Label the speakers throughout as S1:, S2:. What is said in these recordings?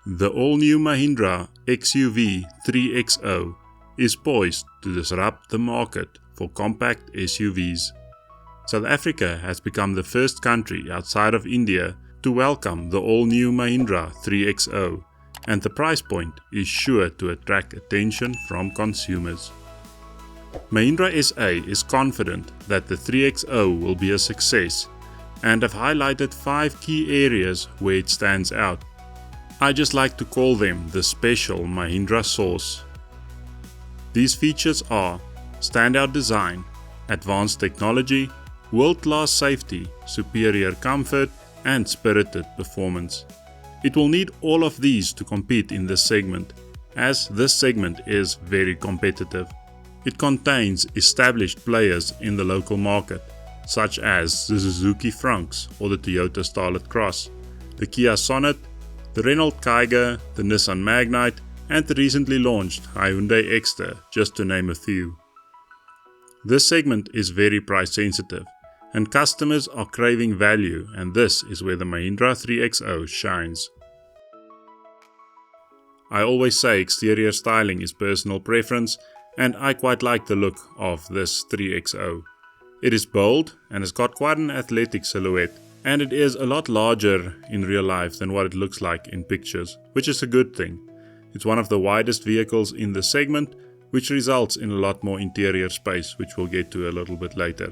S1: The all-new Mahindra XUV 3XO is poised to disrupt the market for compact SUVs. South Africa has become the first country outside of India to welcome the all-new Mahindra 3XO, and the price point is sure to attract attention from consumers. Mahindra SA is confident that the 3XO will be a success and have highlighted 5 key areas where it stands out. I just like to call them the special Mahindra sauce. These features are standout design, advanced technology, world-class safety, superior comfort, and spirited performance. It will need all of these to compete in this segment, as this segment is very competitive. It contains established players in the local market, such as the Suzuki Franx or the Toyota Starlet Cross, the Kia Sonet, the Renault Kiger, the Nissan Magnite, and the recently launched Hyundai Exter, just to name a few. This segment is very price sensitive, and customers are craving value, and this is where the Mahindra 3XO shines. I always say exterior styling is personal preference, and I quite like the look of this 3XO. It is bold and has got quite an athletic silhouette, and it is a lot larger in real life than what it looks like in pictures, which is a good thing. It's one of the widest vehicles in the segment, which results in a lot more interior space, which we'll get to a little bit later.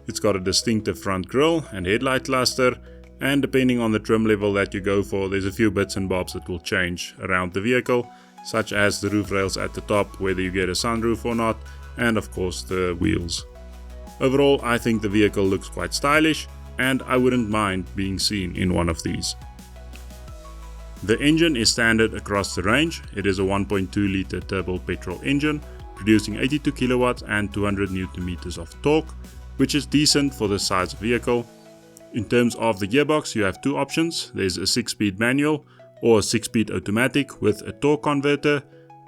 S1: It's got a distinctive front grille and headlight cluster, and depending on the trim level that you go for, there's a few bits and bobs that will change around the vehicle, such as the roof rails at the top, whether you get a sunroof or not, and of course the wheels. Overall, I think the vehicle looks quite stylish, and I wouldn't mind being seen in one of these. The engine is standard across the range. It is a 1.2 litre turbo petrol engine, producing 82 kilowatts and 200 Newton meters of torque, which is decent for this size of vehicle. In terms of the gearbox, you have two options. There's a 6-speed manual or a 6-speed automatic with a torque converter.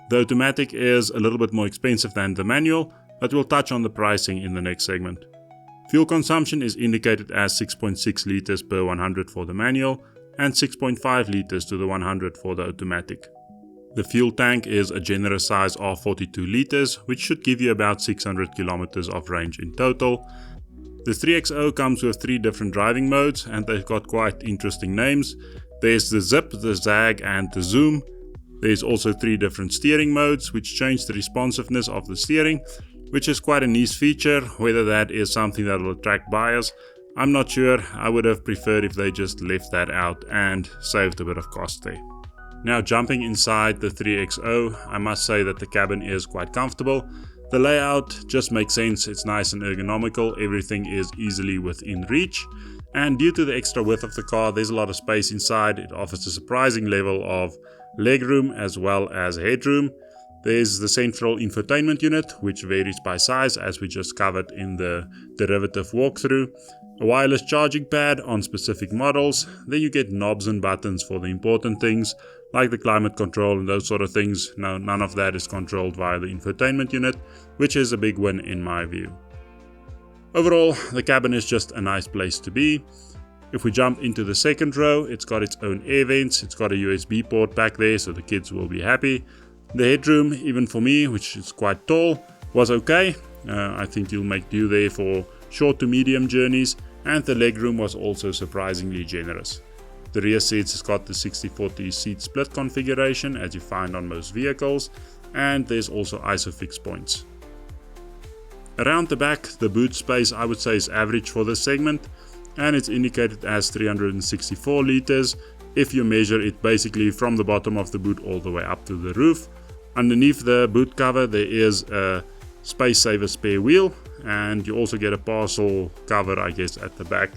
S1: The automatic is a little bit more expensive than the manual, but we'll touch on the pricing in the next segment. Fuel consumption is indicated as 6.6 liters per 100 for the manual and 6.5 liters to the 100 for the automatic. The fuel tank is a generous size of 42 liters, which should give you about 600 kilometers of range in total. The 3XO comes with 3 different driving modes, and they've got quite interesting names. There's the Zip, the Zag, and the Zoom. There's also 3 different steering modes, which change the responsiveness of the steering, which is quite a niche feature. Whether that is something that will attract buyers, I'm not sure. I would have preferred if they just left that out and saved a bit of cost there. Now, jumping inside the 3XO, I must say that the cabin is quite comfortable. The layout just makes sense. It's nice and ergonomical. Everything is easily within reach, and due to the extra width of the car, there's a lot of space inside. It offers a surprising level of legroom as well as headroom. There's the central infotainment unit, which varies by size, as we just covered in the derivative walkthrough. A wireless charging pad on specific models. Then you get knobs and buttons for the important things, like the climate control and those sort of things. Now, none of that is controlled via the infotainment unit, which is a big win in my view. Overall, the cabin is just a nice place to be. If we jump into the second row, it's got its own air vents. It's got a USB port back there, so the kids will be happy. The headroom, even for me, which is quite tall, was okay. I think you'll make do there for short to medium journeys, and the legroom was also surprisingly generous. The rear seats has got the 60-40 seat split configuration, as you find on most vehicles, and there's also ISOFIX points. Around the back, the boot space I would say is average for this segment, and it's indicated as 364 liters if you measure it basically from the bottom of the boot all the way up to the roof. Underneath the boot cover there is a space saver spare wheel, and you also get a parcel cover, I guess, at the back.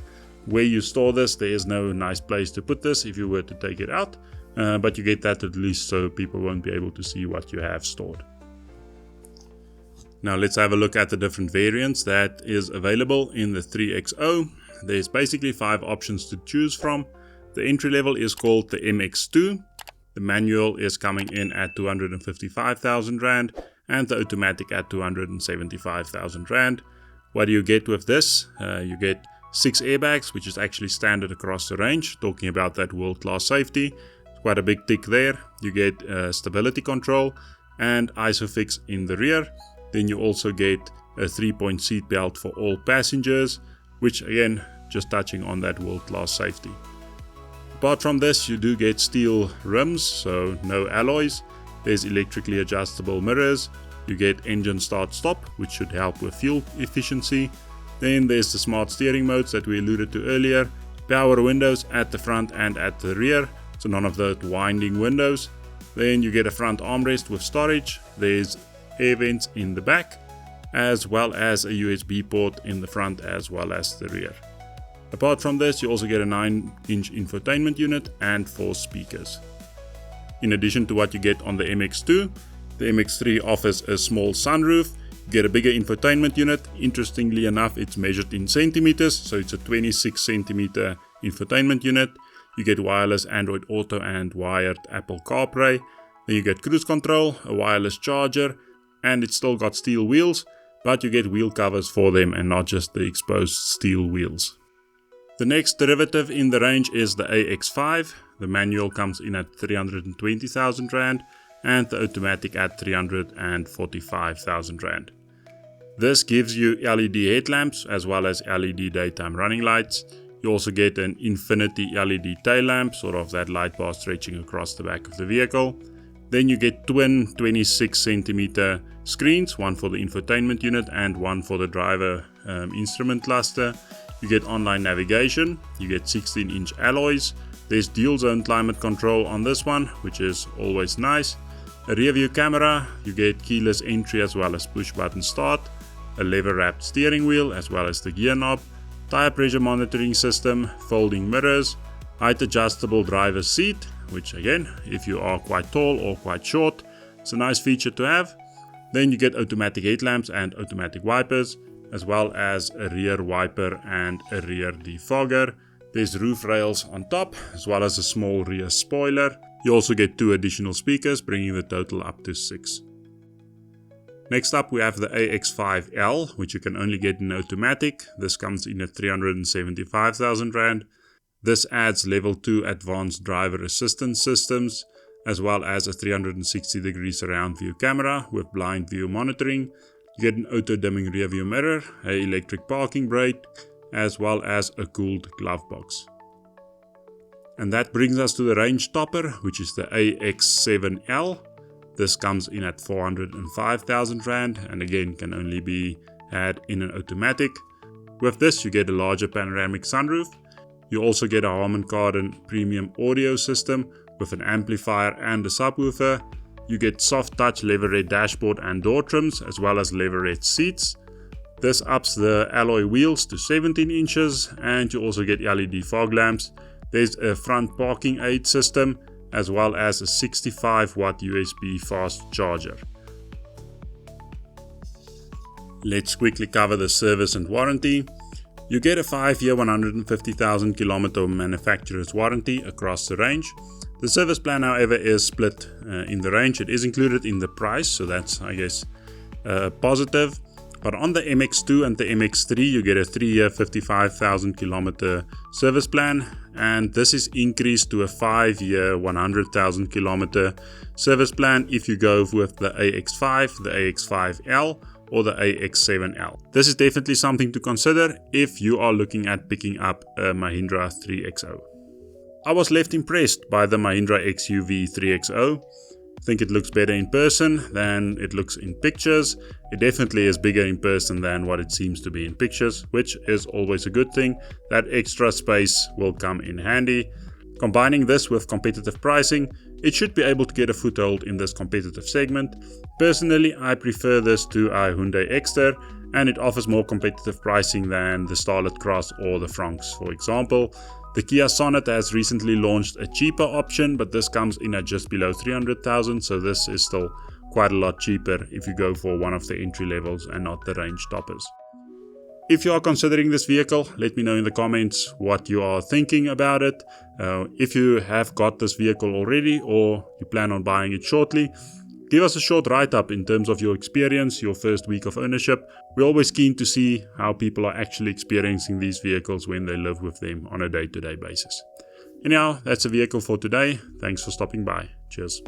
S1: Where you store this, there is no nice place to put this if you were to take it out, but you get that at least so people won't be able to see what you have stored. Now let's have a look at the different variants that is available in the 3XO. There's basically 5 options to choose from. The entry level is called the MX2. The manual is coming in at 255,000 Rand and the automatic at 275,000 Rand. What do you get with this? You get 6 airbags, which is actually standard across the range, talking about that world-class safety. quite a big tick there. You get stability control and ISOFIX in the rear. Then you also get a 3-point seat belt for all passengers, which again, just touching on that world-class safety. Apart from this, you do get steel rims, so no alloys. There's electrically adjustable mirrors. You get engine start-stop, which should help with fuel efficiency. Then there's the smart steering modes that we alluded to earlier. Power windows at the front and at the rear, so none of the winding windows. Then you get a front armrest with storage. There's air vents in the back, as well as a USB port in the front as well as the rear. Apart from this, you also get a 9-inch infotainment unit and 4 speakers. In addition to what you get on the MX2, the MX3 offers a small sunroof. You get a bigger infotainment unit. Interestingly enough, it's measured in centimeters, so it's a 26 centimeter infotainment unit. You get wireless Android Auto and wired Apple CarPlay. Then you get cruise control, a wireless charger, and it's still got steel wheels, but you get wheel covers for them and not just the exposed steel wheels. The next derivative in the range is the AX5. The manual comes in at 320,000 Rand and the automatic at 345,000 Rand. This gives you LED headlamps as well as LED daytime running lights. You also get an infinity LED tail lamp, sort of that light bar stretching across the back of the vehicle. Then you get twin 26 centimeter screens, one for the infotainment unit and one for the driver instrument cluster. You get online navigation, you get 16-inch alloys. There's dual zone climate control on this one, which is always nice. A rear view camera, you get keyless entry as well as push button start. A lever wrapped steering wheel as well as the gear knob. Tire pressure monitoring system, folding mirrors, height adjustable driver's seat, which again, if you are quite tall or quite short, it's a nice feature to have. Then you get automatic headlamps and automatic wipers, as well as a rear wiper and a rear defogger. There's roof rails on top, as well as a small rear spoiler. You also get 2 additional speakers, bringing the total up to 6. Next up we have the AX5L, which you can only get in automatic. This comes in at 375,000 Rand. This adds level 2 advanced driver assistance systems, as well as a 360-degree surround view camera with blind view monitoring. You get an auto-dimming rear view mirror, an electric parking brake, as well as a cooled glove box. And that brings us to the range topper, which is the AX7L. This comes in at 405,000 Rand and again can only be had in an automatic. With this you get a larger panoramic sunroof. You also get a Harman Kardon premium audio system with an amplifier and a subwoofer. You get soft touch leatherette dashboard and door trims, as well as leatherette seats. This ups the alloy wheels to 17 inches and you also get LED fog lamps. There's a front parking aid system, as well as a 65 watt USB fast charger. Let's quickly cover the service and warranty. You get a 5-year 150,000 kilometer manufacturer's warranty across the range. The service plan, however, is split in the range. It is included in the price, so that's, I guess, positive. But on the MX2 and the MX3, you get a 3-year 55,000 kilometer service plan, and this is increased to a 5-year 100,000 kilometer service plan if you go with the AX5, the AX5L, or the AX7L. This is definitely something to consider if you are looking at picking up a Mahindra 3XO. I was left impressed by the Mahindra XUV 3XO. I think it looks better in person than it looks in pictures. It definitely is bigger in person than what it seems to be in pictures, which is always a good thing. That extra space will come in handy. Combining this with competitive pricing, it should be able to get a foothold in this competitive segment. Personally, I prefer this to a Hyundai Exter, and it offers more competitive pricing than the Starlet Cross or the Franks, for example. The Kia Sonet has recently launched a cheaper option, but this comes in at just below 300,000, so this is still quite a lot cheaper if you go for one of the entry levels and not the range toppers. If you are considering this vehicle, let me know in the comments what you are thinking about it. If you have got this vehicle already or you plan on buying it shortly, give us a short write-up in terms of your experience, your first week of ownership. We're always keen to see how people are actually experiencing these vehicles when they live with them on a day-to-day basis. Anyhow, that's a vehicle for today. Thanks for stopping by. Cheers.